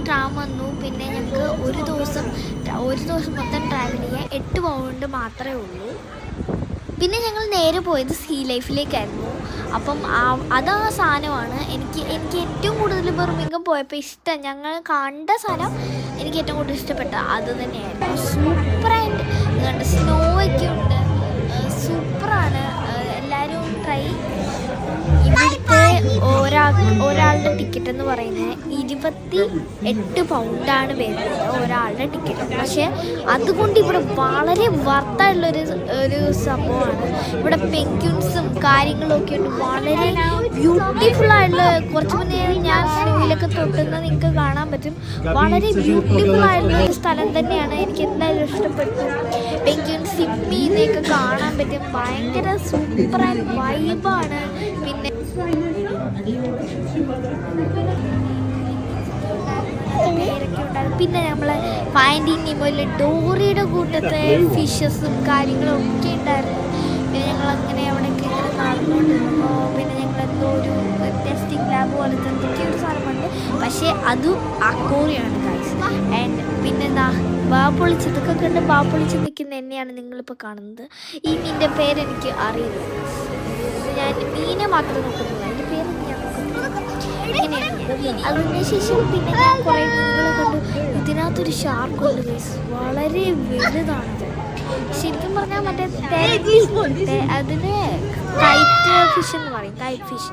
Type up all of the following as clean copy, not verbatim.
Tram വന്നു. പിന്നെ ഞങ്ങൾക്ക് ഒരു ദിവസം മൊത്തം ട്രാവൽ ചെയ്യാൻ 8 പൗണ്ട് മാത്രമേ ഉള്ളൂ. പിന്നെ ഞങ്ങൾ നേരെ പോയത് സീ ലൈഫിലേക്കായിരുന്നു. അപ്പം അതാ സാധനമാണ് എനിക്ക് ഏറ്റവും കൂടുതൽ ബർമിംഗം പോയപ്പോൾ ഇഷ്ടം. ഞങ്ങൾ കണ്ട സ്ഥലം എനിക്ക് ഏറ്റവും കൂടുതൽ ഇഷ്ടപ്പെട്ട അത് തന്നെയായിരുന്നു. സൂപ്പറായിട്ട് കണ്ട് സ്നോ ഒക്കെ ഉണ്ട്, സൂപ്പറാണ്. എല്ലാവരും ട്രൈ. ഇവിടുത്തെ ഒരാളുടെ ടിക്കറ്റ് എന്ന് പറയുന്നത് 28 പൗണ്ടാണ് വരുന്നത് ഒരാളുടെ ടിക്കറ്റ്. പക്ഷേ അതുകൊണ്ട് ഇവിടെ വളരെ വർത്തായിട്ടുള്ളൊരു സംഭവമാണ്. ഇവിടെ പെൻഗ്വിൻസും കാര്യങ്ങളും ഒക്കെ ഉണ്ട്. വളരെ ബ്യൂട്ടിഫുള്ളായിട്ടുള്ള, കുറച്ച് മുന്നേ ഞാൻ സ്നോയിലൊക്കെ തൊട്ടുന്നത് നിങ്ങൾക്ക് കാണാൻ പറ്റും. വളരെ ബ്യൂട്ടിഫുള്ളായിട്ടുള്ള ഒരു സ്ഥലം തന്നെയാണ്. എനിക്ക് എന്തായാലും ഇഷ്ടപ്പെട്ടു. പെൻഗ്വിൻസ് സ്വിം ചെയ്യുന്നതൊക്കെ കാണാൻ പറ്റും. ഭയങ്കര സൂപ്പറായിട്ട് വൈബാണ്. പിന്നെ പേരൊക്കെ ഉണ്ടായിരുന്നു. പിന്നെ നമ്മൾ ഫൈൻഡിങ് നിമോയിൽ ഡോറിയുടെ കൂട്ടത്തെ ഫിഷസും കാര്യങ്ങളും ഒക്കെ ഉണ്ടായിരുന്നു. പിന്നെ ഞങ്ങളങ്ങനെ അവിടെയൊക്കെ ഇങ്ങനെ നടന്നുകൊണ്ടിരുന്നപ്പോൾ പിന്നെ ഞങ്ങളെന്തോ ഒരു ടെസ്റ്റിംഗ് ലാബ് പോലത്തെ എന്തൊക്കെ ഒരു സാധനമുണ്ട്. പക്ഷേ അതും അക്വേറിയമാണ് ഗൈസ്. ആൻഡ് പിന്നെ ബാപ്പൊളിച്ചതൊക്കെ കണ്ട് ബാപ്പൊളിച്ച് നിൽക്കുന്ന എന്നെയാണ് നിങ്ങളിപ്പോൾ കാണുന്നത്. ഈ മീനിൻ്റെ പേരെനിക്ക് അറിയില്ല. ഞാൻ മീനെ മാത്രമേ നോക്കുന്നുള്ളൂ, അതിൻ്റെ പേരൊന്നും ഞാൻ നോക്കുന്നില്ല. ഇങ്ങനെയാണ്. അതിനുശേഷം പിന്നെ ഞാൻ കുറേ മീനുകളെ കണ്ടു. ഇതിനകത്തൊരു ഷാർക്കുണ്ട് ഗൈസ്, വളരെ വലുതാണത്. ശരിക്കും പറഞ്ഞാൽ മറ്റേ അതിന് കൈറ്റ് ഫിഷ് എന്ന് പറയും. Kite fish.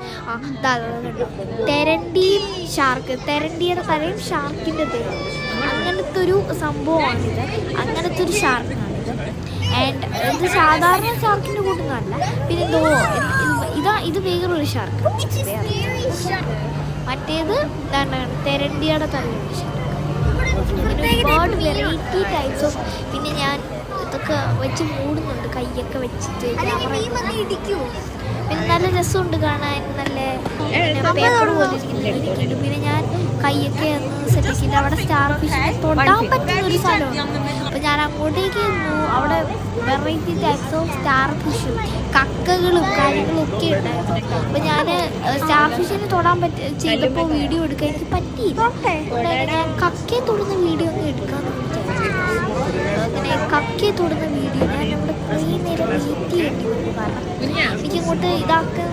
തെരണ്ടി ഷാർക്ക്. തെരണ്ടിയുടെ തലയും ഷാർക്കിൻ്റെ തലയും, അങ്ങനത്തെ ഒരു സംഭവമാണിത്. അങ്ങനത്തെ ഒരു ഷാർക്കാണിത്. ആൻഡ് ഇത് സാധാരണ ഷാർക്കിൻ്റെ കൂട്ടുന്നതല്ല. പിന്നെ ഇത് വേറൊരു ഷാർക്ക്. മറ്റേത് തെരണ്ടിയുടെ തലയുള്ള ഷാർക്ക്. അങ്ങനെ ഒരുപാട് വെറൈറ്റി ടൈപ്സ് ഓഫ്. പിന്നെ ഞാൻ ഇതൊക്കെ വെച്ച് മൂടുന്നുണ്ട്, കൈയൊക്കെ വെച്ചിട്ട് ഇടിക്കുമോ. പിന്നെ നല്ല രസമുണ്ട് കാണാൻ. നല്ല പേപ്പർ പോലെ ഇരിക്കുന്നുണ്ട്. പിന്നെ ഞാൻ കൈയൊക്കെ ഒന്ന് സെറ്റ് ചെയ്തിട്ട് അവിടെ സ്റ്റാർ ഫിഷിനെ തൊടാൻ പറ്റുന്ന ഒരു സ്ഥലമാണ്. അപ്പോൾ ഞാൻ അങ്ങോട്ടേക്ക് നിന്നു. അവിടെ വെറൈറ്റി ടൈപ്സ് ഓഫ് സ്റ്റാർ ഫിഷും കക്കകളും കാര്യങ്ങളും ഒക്കെ ഉണ്ടായിരുന്നു. അപ്പോൾ ഞാൻ സ്റ്റാർ ഫിഷിനെ തൊടാൻ ചെയ്തപ്പോൾ വീഡിയോ എടുക്കാൻ എനിക്ക് പറ്റിയില്ല. ഞാൻ കക്കയെ തൊടുന്ന വീഡിയോ ഒന്നും എടുക്കാമെന്ന് വിചാരിച്ചു. അങ്ങനെ കക്കയെ തൊടുന്ന വീഡിയോ ഞാൻ നമ്മുടെ കുറേ നേരം വെയിറ്റ് ചെയ്യേണ്ടി വന്നു. കാരണം എനിക്കങ്ങോട്ട് ഇതാക്കുക